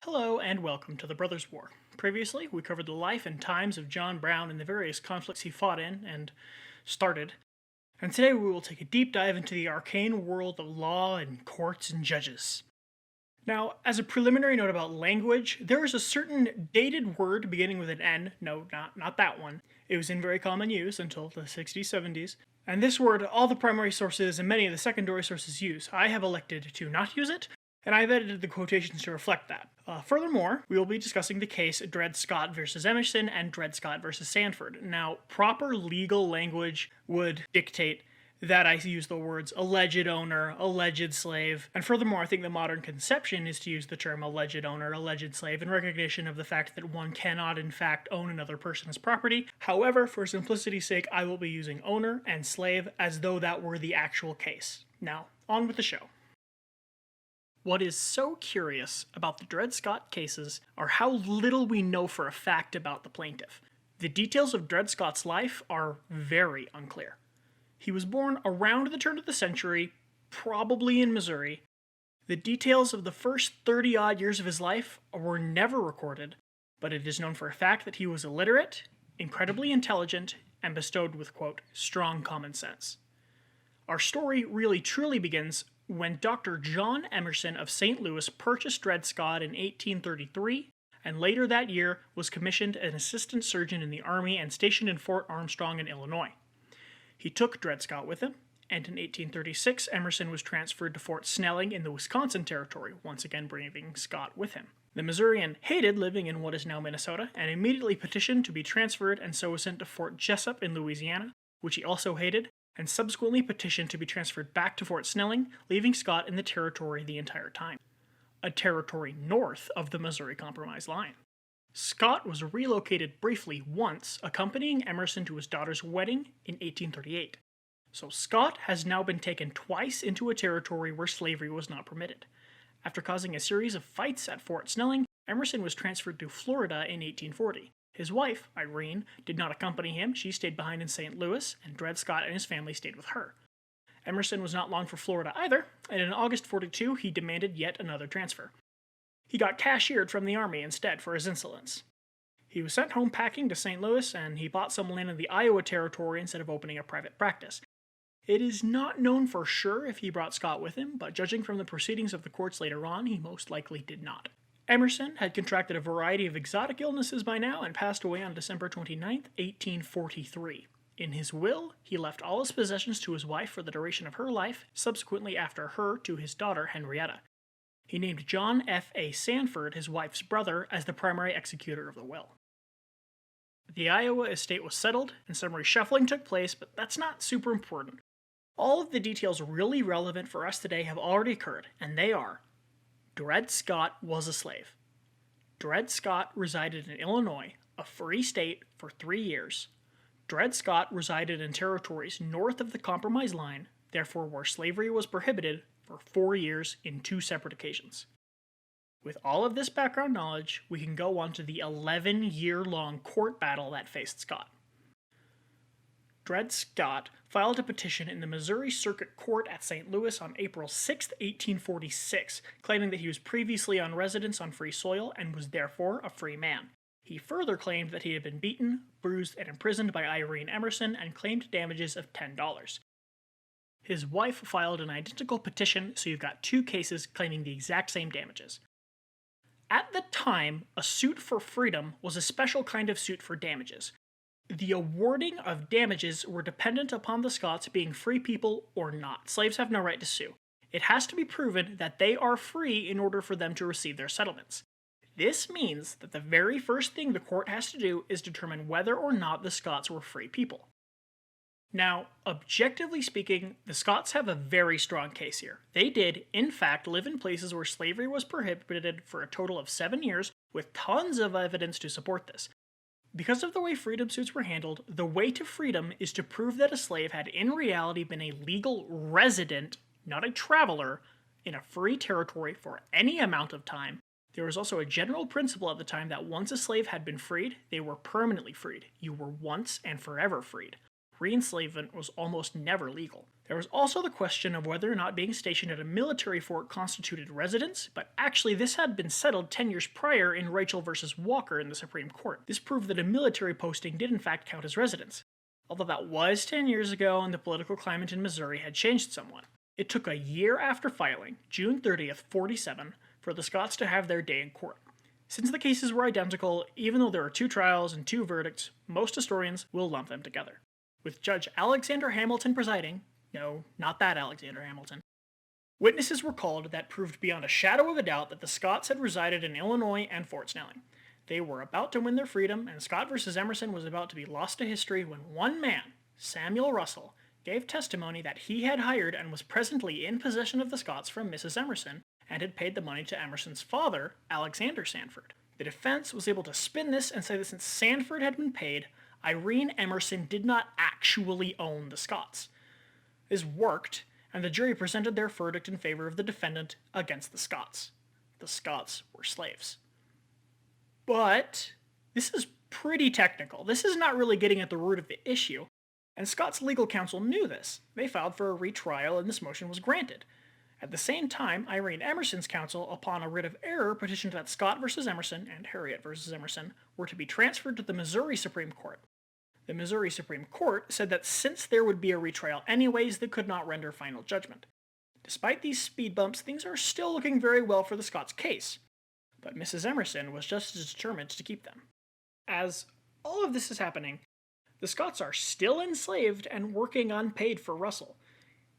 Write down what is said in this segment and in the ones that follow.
Hello and welcome to the Brothers' War. Previously, we covered the life and times of John Brown and the various conflicts he fought in and started. And today we will take a deep dive into the arcane world of law and courts and judges. Now, as a preliminary note about language, there is a certain dated word beginning with an N. No, not that one. It was in very common use until the 60s, 70s. And this word, all the primary sources and many of the secondary sources use. I have elected to not use it, and I've edited the quotations to reflect that. Furthermore, we will be discussing the case Dred Scott versus Emerson and Dred Scott versus Sandford. Now, proper legal language would dictate that I use the words alleged owner, alleged slave, and furthermore, I think the modern conception is to use the term alleged owner, alleged slave, in recognition of the fact that one cannot, in fact, own another person's property. However, for simplicity's sake, I will be using owner and slave as though that were the actual case. Now, on with the show. What is so curious about the Dred Scott cases are how little we know for a fact about the plaintiff. The details of Dred Scott's life are very unclear. He was born around the turn of the century, probably in Missouri. The details of the first 30-odd years of his life were never recorded, but it is known for a fact that he was illiterate, incredibly intelligent, and bestowed with, quote, strong common sense. Our story really truly begins when Dr. John Emerson of St. Louis purchased Dred Scott in 1833, and later that year was commissioned an assistant surgeon in the Army and stationed in Fort Armstrong in Illinois. He took Dred Scott with him, and in 1836 Emerson was transferred to Fort Snelling in the Wisconsin Territory, once again bringing Scott with him. The Missourian hated living in what is now Minnesota, and immediately petitioned to be transferred and so was sent to Fort Jessup in Louisiana, which he also hated, and subsequently petitioned to be transferred back to Fort Snelling, leaving Scott in the territory the entire time, a territory north of the Missouri Compromise line. Scott was relocated briefly once, accompanying Emerson to his daughter's wedding in 1838. So Scott has now been taken twice into a territory where slavery was not permitted. After causing a series of fights at Fort Snelling, Emerson was transferred to Florida in 1840. His wife, Irene, did not accompany him. She stayed behind in St. Louis, and Dred Scott and his family stayed with her. Emerson was not long for Florida either, and in August 42 he demanded yet another transfer. He got cashiered from the Army instead for his insolence. He was sent home packing to St. Louis, and he bought some land in the Iowa Territory instead of opening a private practice. It is not known for sure if he brought Scott with him, but judging from the proceedings of the courts later on, he most likely did not. Emerson had contracted a variety of exotic illnesses by now and passed away on December 29, 1843. In his will, he left all his possessions to his wife for the duration of her life, subsequently after her to his daughter Henrietta. He named John F. A. Sandford, his wife's brother, as the primary executor of the will. The Iowa estate was settled, and some reshuffling took place, but that's not super important. All of the details really relevant for us today have already occurred, and they are: Dred Scott was a slave. Dred Scott resided in Illinois, a free state, for 3 years. Dred Scott resided in territories north of the Compromise line, therefore where slavery was prohibited, for 4 years in 2 separate occasions. With all of this background knowledge, we can go on to the 11-year-long court battle that faced Scott. Dred Scott filed a petition in the Missouri Circuit Court at St. Louis on April 6, 1846, claiming that he was previously on residence on free soil and was therefore a free man. He further claimed that he had been beaten, bruised, and imprisoned by Irene Emerson and claimed damages of $10. His wife filed an identical petition, so you've got 2 cases claiming the exact same damages. At the time, a suit for freedom was a special kind of suit for damages. The awarding of damages were dependent upon the Scots being free people or not. Slaves have no right to sue. It has to be proven that they are free in order for them to receive their settlements. This means that the very first thing the court has to do is determine whether or not the Scots were free people. Now, objectively speaking, the Scots have a very strong case here. They did, in fact, live in places where slavery was prohibited for a total of 7 years, with tons of evidence to support this. Because of the way freedom suits were handled, the way to freedom is to prove that a slave had in reality been a legal resident, not a traveler, in a free territory for any amount of time. There was also a general principle at the time that once a slave had been freed, they were permanently freed. You were once and forever freed. Re-enslavement was almost never legal. There was also the question of whether or not being stationed at a military fort constituted residence, but actually this had been settled 10 years prior in Rachel versus Walker in the Supreme Court. This proved that a military posting did in fact count as residence, although that was 10 years ago and the political climate in Missouri had changed somewhat. It took a year after filing, June 30th, 47, for the Scotts to have their day in court. Since the cases were identical, even though there are 2 trials and 2 verdicts, most historians will lump them together. With Judge Alexander Hamilton presiding, no, not that Alexander Hamilton, witnesses were called that proved beyond a shadow of a doubt that the Scotts had resided in Illinois and Fort Snelling. They were about to win their freedom, and Scott versus Emerson was about to be lost to history when one man, Samuel Russell, gave testimony that he had hired and was presently in possession of the Scotts from Mrs. Emerson, and had paid the money to Emerson's father, Alexander Sandford. The defense was able to spin this and say that since Sandford had been paid, Irene Emerson did not actually own the Scotts. This worked, and the jury presented their verdict in favor of the defendant against the Scotts. The Scotts were slaves. But this is pretty technical. This is not really getting at the root of the issue, and Scott's legal counsel knew this. They filed for a retrial, and this motion was granted. At the same time, Irene Emerson's counsel, upon a writ of error, petitioned that Scott versus Emerson and Harriet versus Emerson were to be transferred to the Missouri Supreme Court. The Missouri Supreme Court said that since there would be a retrial anyways, they could not render final judgment. Despite these speed bumps, things are still looking very well for the Scotts' case, but Mrs. Emerson was just as determined to keep them. As all of this is happening, the Scotts are still enslaved and working unpaid for Russell.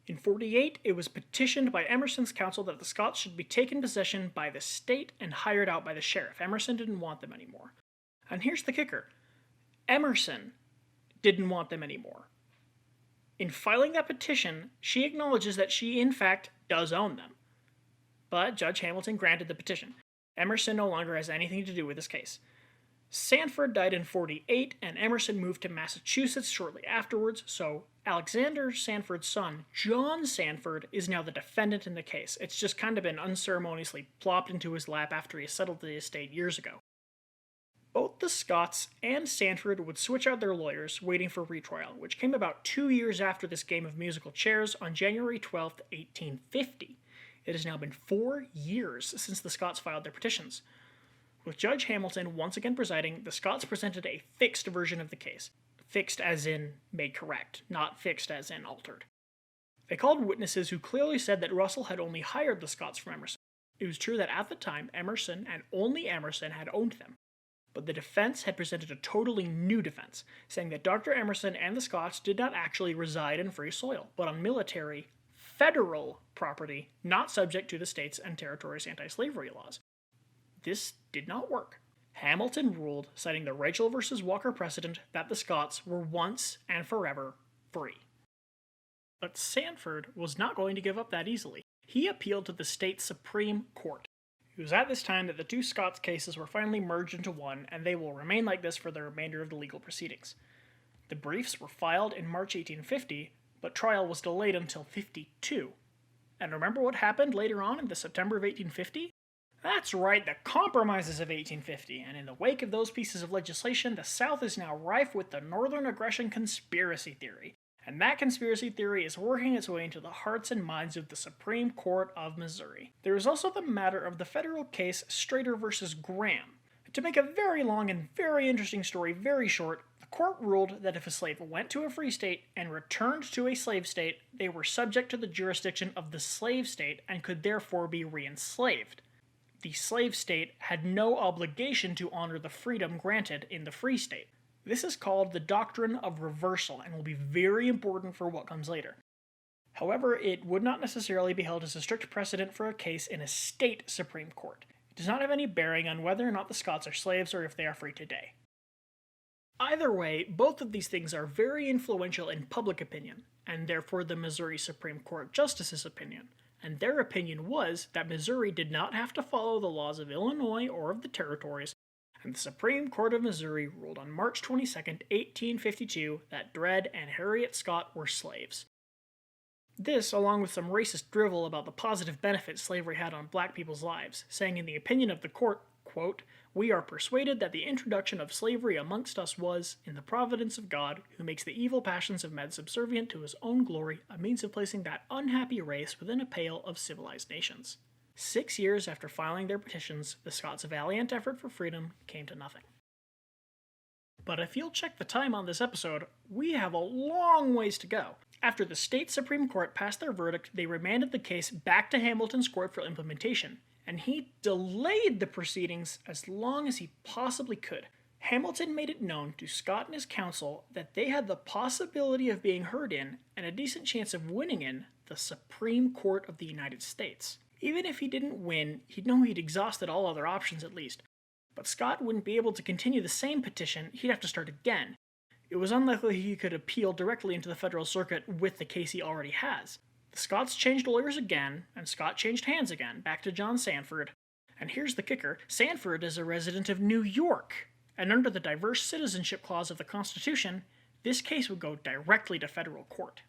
In 48, it was petitioned by Emerson's counsel that the Scotts should be taken possession by the state and hired out by the sheriff. Emerson didn't want them anymore. And here's the kicker. Emerson didn't want them anymore. In filing that petition, she acknowledges that she, in fact, does own them. But Judge Hamilton granted the petition. Emerson no longer has anything to do with this case. Sandford died in 48, and Emerson moved to Massachusetts shortly afterwards, so Alexander Sandford's son, John Sandford, is now the defendant in the case. It's just kind of been unceremoniously plopped into his lap after he settled the estate years ago. Both the Scotts and Sandford would switch out their lawyers, waiting for retrial, which came about 2 years after this game of musical chairs on January 12, 1850. It has now been 4 years since the Scotts filed their petitions. With Judge Hamilton once again presiding, the Scotts presented a fixed version of the case. Fixed as in made correct, not fixed as in altered. They called witnesses who clearly said that Russell had only hired the Scotts from Emerson. It was true that at the time, Emerson, and only Emerson, had owned them. But the defense had presented a totally new defense, saying that Dr. Emerson and the Scotts did not actually reside in free soil, but on military, federal property not subject to the states' and territories' anti-slavery laws. This did not work. Hamilton ruled, citing the Rachel versus Walker precedent, that the Scotts were once and forever free. But Sandford was not going to give up that easily. He appealed to the state Supreme Court. It was at this time that the 2 Scotts cases were finally merged into one, and they will remain like this for the remainder of the legal proceedings. The briefs were filed in March 1850, but trial was delayed until 52. And remember what happened later on in the September of 1850? That's right, the Compromises of 1850, and in the wake of those pieces of legislation, the South is now rife with the Northern Aggression Conspiracy Theory. And that conspiracy theory is working its way into the hearts and minds of the Supreme Court of Missouri. There is also the matter of the federal case Strader versus Graham. To make a very long and very interesting story very short, the court ruled that if a slave went to a free state and returned to a slave state, they were subject to the jurisdiction of the slave state and could therefore be re-enslaved. The slave state had no obligation to honor the freedom granted in the free state. This is called the doctrine of reversal and will be very important for what comes later. However, it would not necessarily be held as a strict precedent for a case in a state Supreme Court. It does not have any bearing on whether or not the Scotts are slaves or if they are free today. Either way, both of these things are very influential in public opinion, and therefore the Missouri Supreme Court Justice's opinion. And their opinion was that Missouri did not have to follow the laws of Illinois or of the territories, and the Supreme Court of Missouri ruled on March 22, 1852, that Dred and Harriet Scott were slaves. This, along with some racist drivel about the positive benefits slavery had on black people's lives, saying in the opinion of the court, quote, "We are persuaded that the introduction of slavery amongst us was, in the providence of God, who makes the evil passions of men subservient to his own glory, a means of placing that unhappy race within a pale of civilized nations." 6 years after filing their petitions, the Scots' valiant effort for freedom came to nothing. But if you'll check the time on this episode, we have a long ways to go. After the state Supreme Court passed their verdict, they remanded the case back to Hamilton's court for implementation, and he delayed the proceedings as long as he possibly could. Hamilton made it known to Scott and his counsel that they had the possibility of being heard in, and a decent chance of winning in, the Supreme Court of the United States. Even if he didn't win, he'd know he'd exhausted all other options at least. But Scott wouldn't be able to continue the same petition, he'd have to start again. It was unlikely he could appeal directly into the federal circuit with the case he already has. The Scots changed lawyers again, and Scott changed hands again, back to John Sandford. And here's the kicker, Sandford is a resident of New York, and under the diverse citizenship clause of the Constitution, this case would go directly to federal court.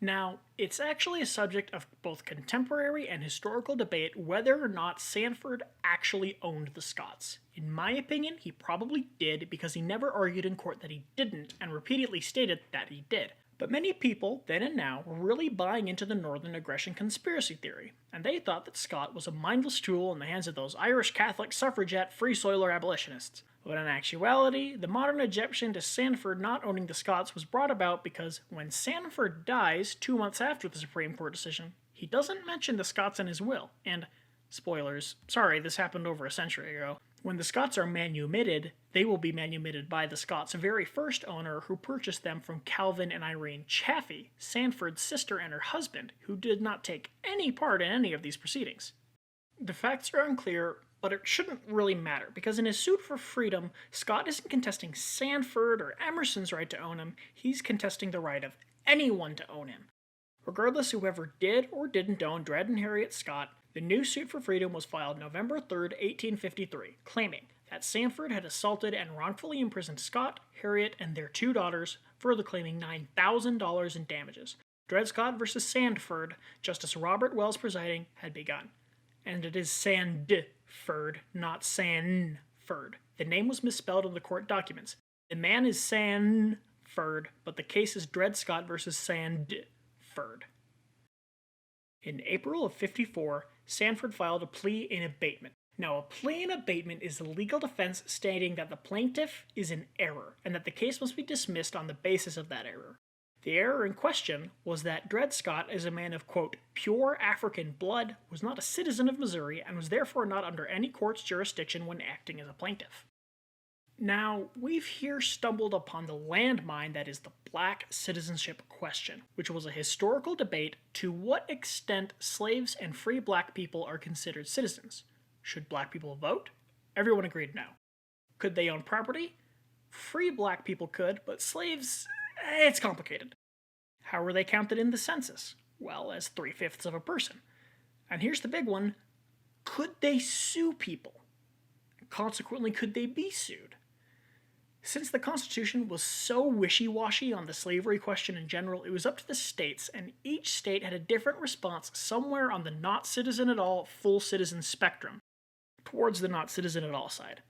Now, it's actually a subject of both contemporary and historical debate whether or not Sandford actually owned the Scots. In my opinion, he probably did because he never argued in court that he didn't and repeatedly stated that he did. But many people, then and now, were really buying into the Northern aggression conspiracy theory, and they thought that Scott was a mindless tool in the hands of those Irish Catholic suffragette free soiler abolitionists. But in actuality, the modern objection to Sandford not owning the Scots was brought about because when Sandford dies 2 months after the Supreme Court decision, he doesn't mention the Scots in his will, and, spoilers, sorry, this happened over a century ago, when the Scots are manumitted, they will be manumitted by the Scots' very first owner who purchased them from Calvin and Irene Chaffee, Sandford's sister and her husband, who did not take any part in any of these proceedings. The facts are unclear, but it shouldn't really matter, because in his suit for freedom, Scott isn't contesting Sandford or Emerson's right to own him, he's contesting the right of anyone to own him. Regardless whoever did or didn't own Dred and Harriet Scott, the new suit for freedom was filed November 3, 1853, claiming that Sandford had assaulted and wrongfully imprisoned Scott, Harriet, and their 2 daughters, further claiming $9,000 in damages. Dred Scott versus Sandford, Justice Robert Wells presiding, had begun. And it is Sandford, not Sanford. The name was misspelled in the court documents. The man is Sanford, but the case is Dred Scott versus Sandford. In April of 54, Sandford filed a plea in abatement. Now, a plea in abatement is a legal defense stating that the plaintiff is in error, and that the case must be dismissed on the basis of that error. The error in question was that Dred Scott, as a man of, quote, pure African blood, was not a citizen of Missouri, and was therefore not under any court's jurisdiction when acting as a plaintiff. Now, we've here stumbled upon the landmine that is the black citizenship question, which was a historical debate to what extent slaves and free black people are considered citizens. Should black people vote? Everyone agreed no. Could they own property? Free black people could, but slaves, it's complicated. How were they counted in the census? Well, as 3/5 of a person. And here's the big one, could they sue people? Consequently, could they be sued? Since the Constitution was so wishy-washy on the slavery question in general, it was up to the states, and each state had a different response somewhere on the not citizen at all, full citizen spectrum, towards the not citizen at all side.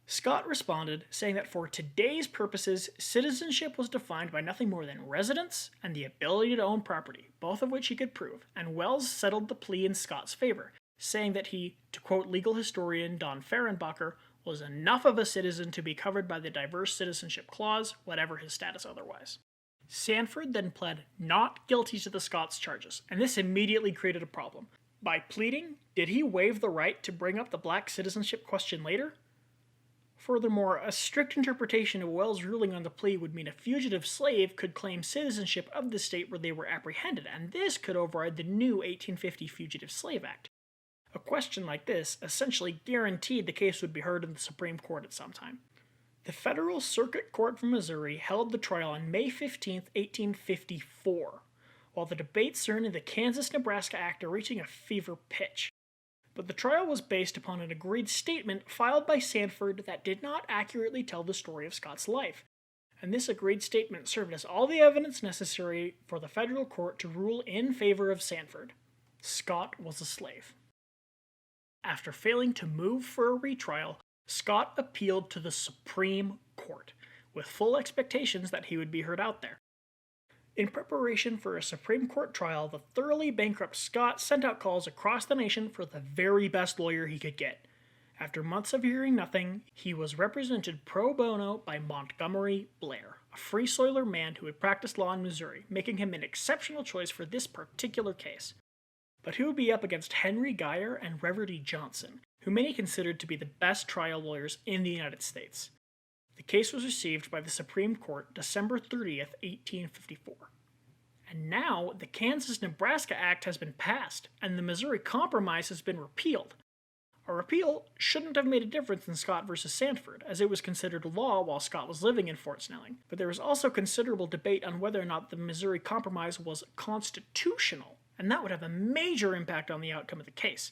Scott responded, saying that for today's purposes, citizenship was defined by nothing more than residence and the ability to own property, both of which he could prove, and Wells settled the plea in Scott's favor, saying that he, to quote legal historian Don Fehrenbacher, was enough of a citizen to be covered by the diverse citizenship clause, whatever his status otherwise. Sandford then pled not guilty to the Scots charges, and this immediately created a problem. By pleading, did he waive the right to bring up the black citizenship question later? Furthermore, a strict interpretation of Wells' ruling on the plea would mean a fugitive slave could claim citizenship of the state where they were apprehended, and this could override the new 1850 Fugitive Slave Act. A question like this essentially guaranteed the case would be heard in the Supreme Court at some time. The Federal Circuit Court for Missouri held the trial on May 15, 1854, while the debates surrounding the Kansas-Nebraska Act are reaching a fever pitch. But the trial was based upon an agreed statement filed by Sandford that did not accurately tell the story of Scott's life, and this agreed statement served as all the evidence necessary for the federal court to rule in favor of Sandford. Scott was a slave. After failing to move for a retrial, Scott appealed to the Supreme Court, with full expectations that he would be heard out there. In preparation for a Supreme Court trial, the thoroughly bankrupt Scott sent out calls across the nation for the very best lawyer he could get. After months of hearing nothing, he was represented pro bono by Montgomery Blair, a free soiler man who had practiced law in Missouri, making him an exceptional choice for this particular case. But he would be up against Henry Geyer and Reverdy Johnson, who many considered to be the best trial lawyers in the United States. The case was received by the Supreme Court December 30th, 1854. And now, the Kansas-Nebraska Act has been passed, and the Missouri Compromise has been repealed. A repeal shouldn't have made a difference in Scott versus Sandford, as it was considered law while Scott was living in Fort Snelling, but there was also considerable debate on whether or not the Missouri Compromise was constitutional, and that would have a major impact on the outcome of the case.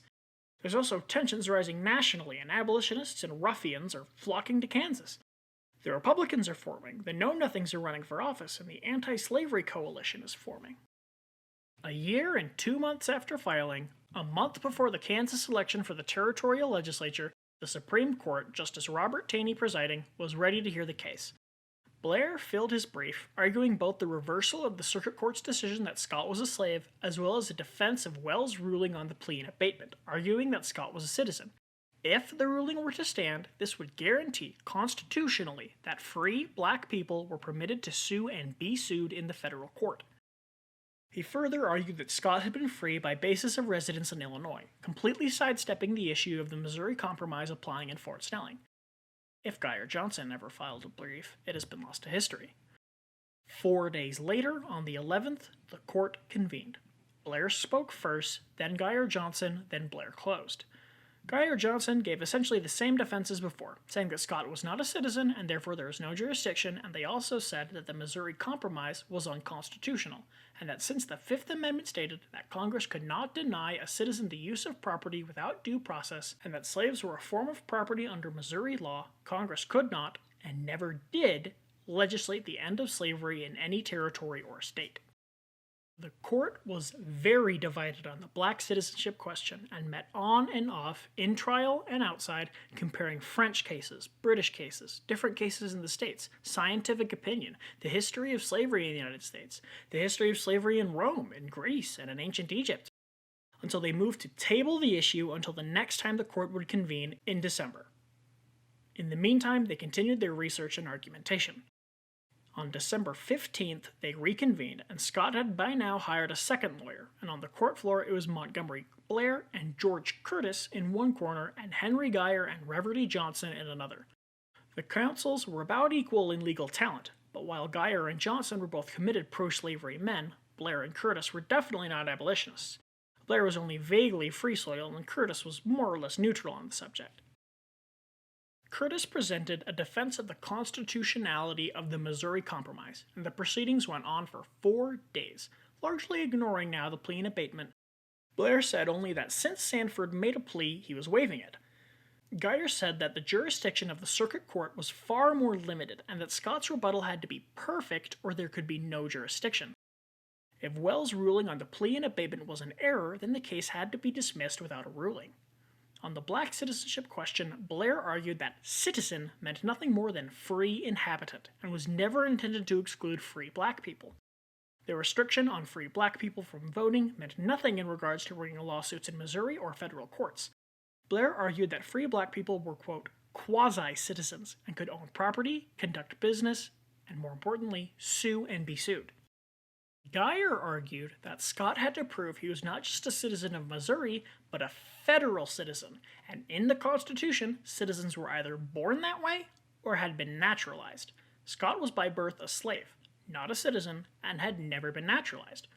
There's also tensions rising nationally, and abolitionists and ruffians are flocking to Kansas. The Republicans are forming, the Know-Nothings are running for office, and the Anti-Slavery Coalition is forming. A year and 2 months after filing, a month before the Kansas election for the territorial legislature, the Supreme Court, Justice Robert Taney presiding, was ready to hear the case. Blair filled his brief, arguing both the reversal of the Circuit Court's decision that Scott was a slave, as well as a defense of Wells' ruling on the plea in abatement, arguing that Scott was a citizen. If the ruling were to stand, this would guarantee, constitutionally, that free black people were permitted to sue and be sued in the federal court. He further argued that Scott had been free by basis of residence in Illinois, completely sidestepping the issue of the Missouri Compromise applying in Fort Snelling. If Geyer Johnson ever filed a brief, it has been lost to history. 4 days later, on the 11th, the court convened. Blair spoke first, then Geyer Johnson, then Blair closed. Geyer Johnson gave essentially the same defense as before, saying that Scott was not a citizen and therefore there was no jurisdiction, and they also said that the Missouri Compromise was unconstitutional, and that since the Fifth Amendment stated that Congress could not deny a citizen the use of property without due process, and that slaves were a form of property under Missouri law, Congress could not, and never did, legislate the end of slavery in any territory or state. The court was very divided on the black citizenship question and met on and off, in trial and outside, comparing French cases, British cases, different cases in the states, scientific opinion, the history of slavery in the United States, the history of slavery in Rome, in Greece, and in ancient Egypt, until they moved to table the issue until the next time the court would convene in December. In the meantime, they continued their research and argumentation. On December 15th, they reconvened, and Scott had by now hired a second lawyer, and on the court floor it was Montgomery Blair and George Curtis in one corner, and Henry Geyer and Reverdy Johnson in another. The counsels were about equal in legal talent, but while Geyer and Johnson were both committed pro-slavery men, Blair and Curtis were definitely not abolitionists. Blair was only vaguely free soil, and Curtis was more or less neutral on the subject. Curtis presented a defense of the constitutionality of the Missouri Compromise, and the proceedings went on for 4 days, largely ignoring now the plea in abatement. Blair said only that since Sandford made a plea, he was waiving it. Geyer said that the jurisdiction of the circuit court was far more limited, and that Scott's rebuttal had to be perfect or there could be no jurisdiction. If Wells' ruling on the plea in abatement was an error, then the case had to be dismissed without a ruling. On the black citizenship question, Blair argued that citizen meant nothing more than free inhabitant, and was never intended to exclude free black people. The restriction on free black people from voting meant nothing in regards to bringing lawsuits in Missouri or federal courts. Blair argued that free black people were, quote, quasi-citizens, and could own property, conduct business, and more importantly, sue and be sued. Geyer argued that Scott had to prove he was not just a citizen of Missouri, but a federal citizen, and in the Constitution, citizens were either born that way or had been naturalized. Scott was by birth a slave, not a citizen, and had never been naturalized.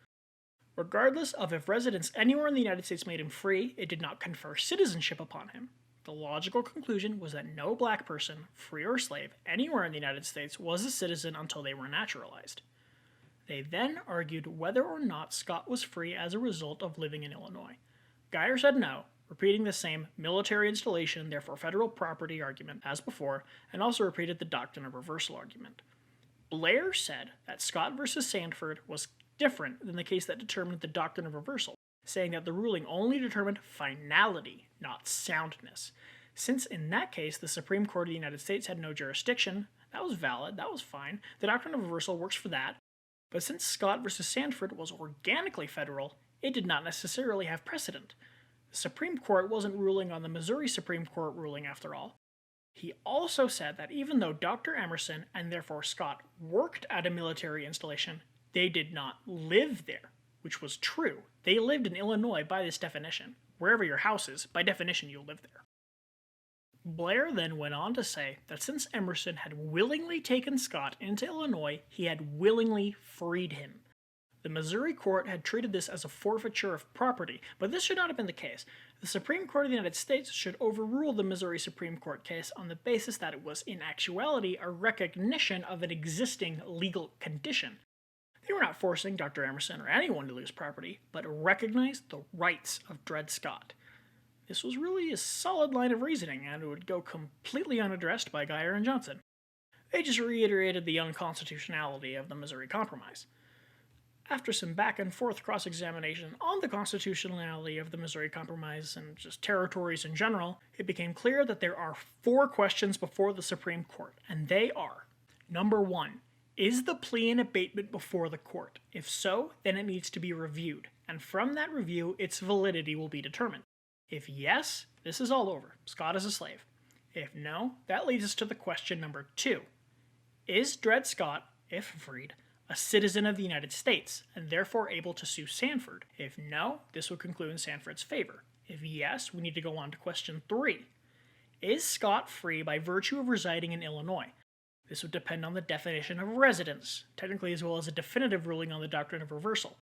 Regardless of if residence anywhere in the United States made him free, it did not confer citizenship upon him. The logical conclusion was that no black person, free or slave, anywhere in the United States was a citizen until they were naturalized. They then argued whether or not Scott was free as a result of living in Illinois. Geyer said no, repeating the same military installation, therefore federal property argument as before, and also repeated the doctrine of reversal argument. Blair said that Scott versus Sandford was different than the case that determined the doctrine of reversal, saying that the ruling only determined finality, not soundness. Since in that case the Supreme Court of the United States had no jurisdiction, that was valid, that was fine. The doctrine of reversal works for that. But since Scott versus Sandford was organically federal, it did not necessarily have precedent. The Supreme Court wasn't ruling on the Missouri Supreme Court ruling after all. He also said that even though Dr. Emerson, and therefore Scott, worked at a military installation, they did not live there, which was true. They lived in Illinois by this definition. Wherever your house is, by definition you'll live there. Blair then went on to say that since Emerson had willingly taken Scott into Illinois, he had willingly freed him. The Missouri court had treated this as a forfeiture of property, but this should not have been the case. The Supreme Court of the United States should overrule the Missouri Supreme Court case on the basis that it was, in actuality, a recognition of an existing legal condition. They were not forcing Dr. Emerson or anyone to lose property, but recognized the rights of Dred Scott. This was really a solid line of reasoning, and it would go completely unaddressed by Geyer and Johnson. They just reiterated the unconstitutionality of the Missouri Compromise. After some back-and-forth cross-examination on the constitutionality of the Missouri Compromise and just territories in general, it became clear that there are 4 questions before the Supreme Court, and they are: Number 1. Is the plea an abatement before the court? If so, then it needs to be reviewed, and from that review, its validity will be determined. If yes, this is all over. Scott is a slave. If no, that leads us to the question number 2. Is Dred Scott, if freed, a citizen of the United States, and therefore able to sue Sandford? If no, this would conclude in Sandford's favor. If yes, we need to go on to question 3. Is Scott free by virtue of residing in Illinois? This would depend on the definition of residence, technically, as well as a definitive ruling on the doctrine of reversal.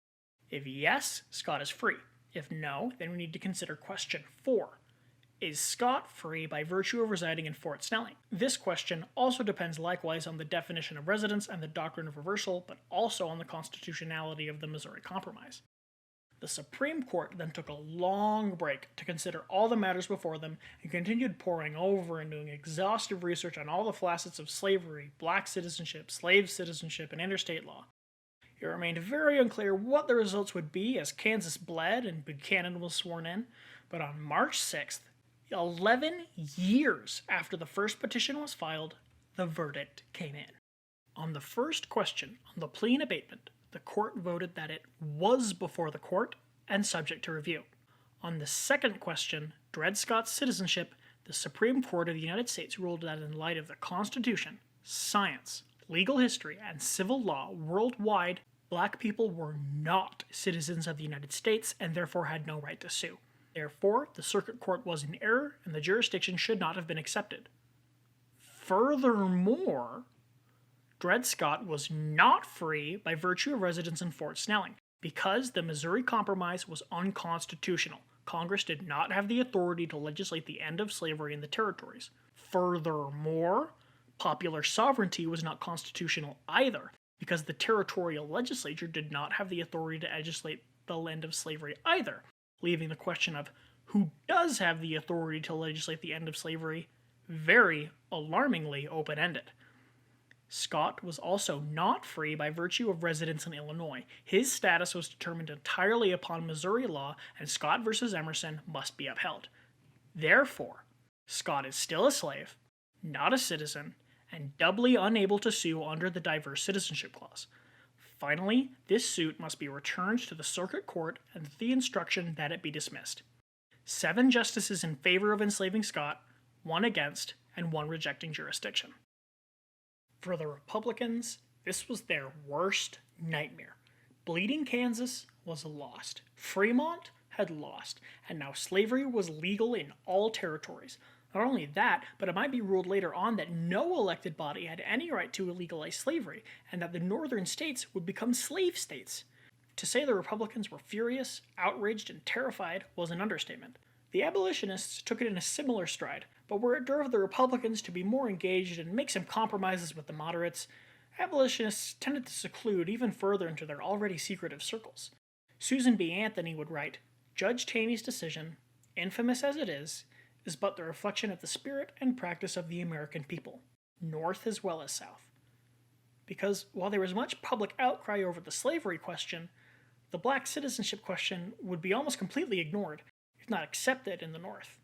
If yes, Scott is free. If no, then we need to consider question 4. Is Scott free by virtue of residing in Fort Snelling? This question also depends likewise on the definition of residence and the doctrine of reversal, but also on the constitutionality of the Missouri Compromise. The Supreme Court then took a long break to consider all the matters before them and continued poring over and doing exhaustive research on all the facets of slavery, black citizenship, slave citizenship, and interstate law. It remained very unclear what the results would be as Casus bled and Buchanan was sworn in, but on March 6th, 11 years after the first petition was filed, the verdict came in. On the first question, on the plea and abatement, the court voted that it was before the court and subject to review. On the second question, Dred Scott's citizenship, the Supreme Court of the United States ruled that in light of the Constitution, science, legal history, and civil law worldwide, black people were not citizens of the United States and therefore had no right to sue. Therefore, the circuit court was in error and the jurisdiction should not have been accepted. Furthermore, Dred Scott was not free by virtue of residence in Fort Snelling because the Missouri Compromise was unconstitutional. Congress did not have the authority to legislate the end of slavery in the territories. Furthermore, popular sovereignty was not constitutional either because the territorial legislature did not have the authority to legislate the end of slavery either, leaving the question of who does have the authority to legislate the end of slavery very alarmingly open-ended. Scott was also not free by virtue of residence in Illinois. His status was determined entirely upon Missouri law, and Scott versus Emerson must be upheld. Therefore, Scott is still a slave, not a citizen, and doubly unable to sue under the Diverse Citizenship Clause. Finally, this suit must be returned to the circuit court and with the instruction that it be dismissed. 7 justices in favor of enslaving Scott, 1 against, and 1 rejecting jurisdiction. For the Republicans, this was their worst nightmare. Bleeding Kansas was lost. Fremont had lost, and now slavery was legal in all territories. Not only that, but it might be ruled later on that no elected body had any right to legalize slavery, and that the northern states would become slave states. To say the Republicans were furious, outraged, and terrified was an understatement. The abolitionists took it in a similar stride, but where it drove the Republicans to be more engaged and make some compromises with the moderates, abolitionists tended to seclude even further into their already secretive circles. Susan B. Anthony would write, "Judge Taney's decision, infamous as it is but the reflection of the spirit and practice of the American people, North as well as South." Because while there was much public outcry over the slavery question, the black citizenship question would be almost completely ignored, if not accepted, in the North.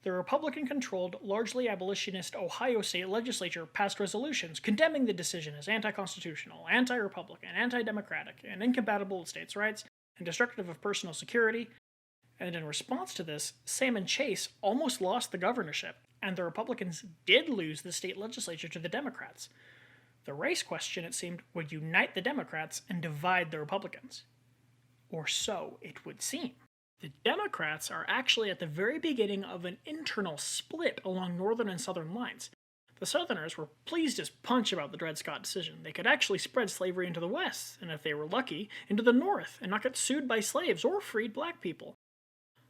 The Republican-controlled, largely abolitionist Ohio state legislature passed resolutions condemning the decision as anti-constitutional, anti-republican, anti-democratic, and incompatible with states' rights, and destructive of personal security. And in response to this, Salmon Chase almost lost the governorship, and the Republicans did lose the state legislature to the Democrats. The race question, it seemed, would unite the Democrats and divide the Republicans. Or so it would seem. The Democrats are actually at the very beginning of an internal split along northern and southern lines. The Southerners were pleased as punch about the Dred Scott decision. They could actually spread slavery into the West, and if they were lucky, into the North, and not get sued by slaves or freed black people.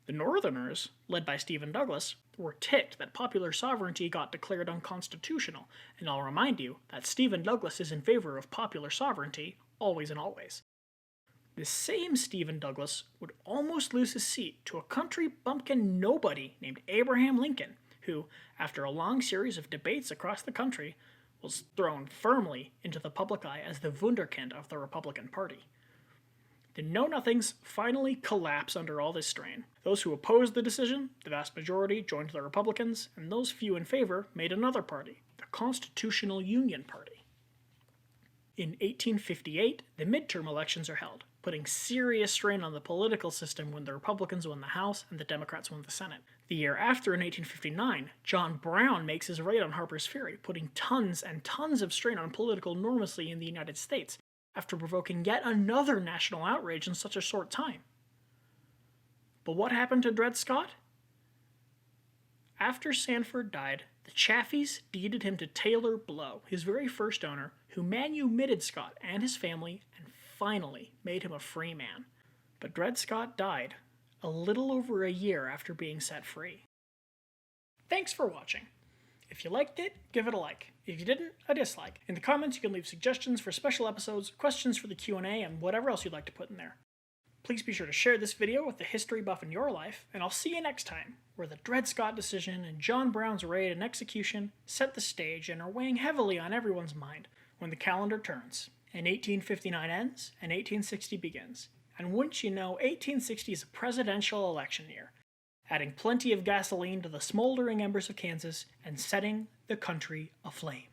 The Northerners, led by Stephen Douglas, were ticked that popular sovereignty got declared unconstitutional, and I'll remind you that Stephen Douglas is in favor of popular sovereignty, always and always. The same Stephen Douglas would almost lose his seat to a country bumpkin nobody named Abraham Lincoln, who, after a long series of debates across the country, was thrown firmly into the public eye as the wunderkind of the Republican Party. The Know-Nothings finally collapse under all this strain. Those who opposed the decision, the vast majority, joined the Republicans, and those few in favor made another party, the Constitutional Union Party. In 1858, the midterm elections are held, putting serious strain on the political system when the Republicans won the House and the Democrats won the Senate. The year after, in 1859, John Brown makes his raid on Harper's Ferry, putting tons and tons of strain on political normalcy in the United States, after provoking yet another national outrage in such a short time. But what happened to Dred Scott? After Sandford died, the Chaffees deeded him to Taylor Blow, his very first owner, who manumitted Scott and his family and finally made him a free man. But Dred Scott died a little over a year after being set free. Thanks for watching. If you liked it, give it a like. If you didn't, a dislike. In the comments, you can leave suggestions for special episodes, questions for the Q&A, and whatever else you'd like to put in there. Please be sure to share this video with the history buff in your life, and I'll see you next time, where the Dred Scott decision and John Brown's raid and execution set the stage and are weighing heavily on everyone's mind when the calendar turns, and 1859 ends and 1860 begins. And wouldn't you know, 1860 is a presidential election year, adding plenty of gasoline to the smoldering embers of Kansas and setting the country aflame.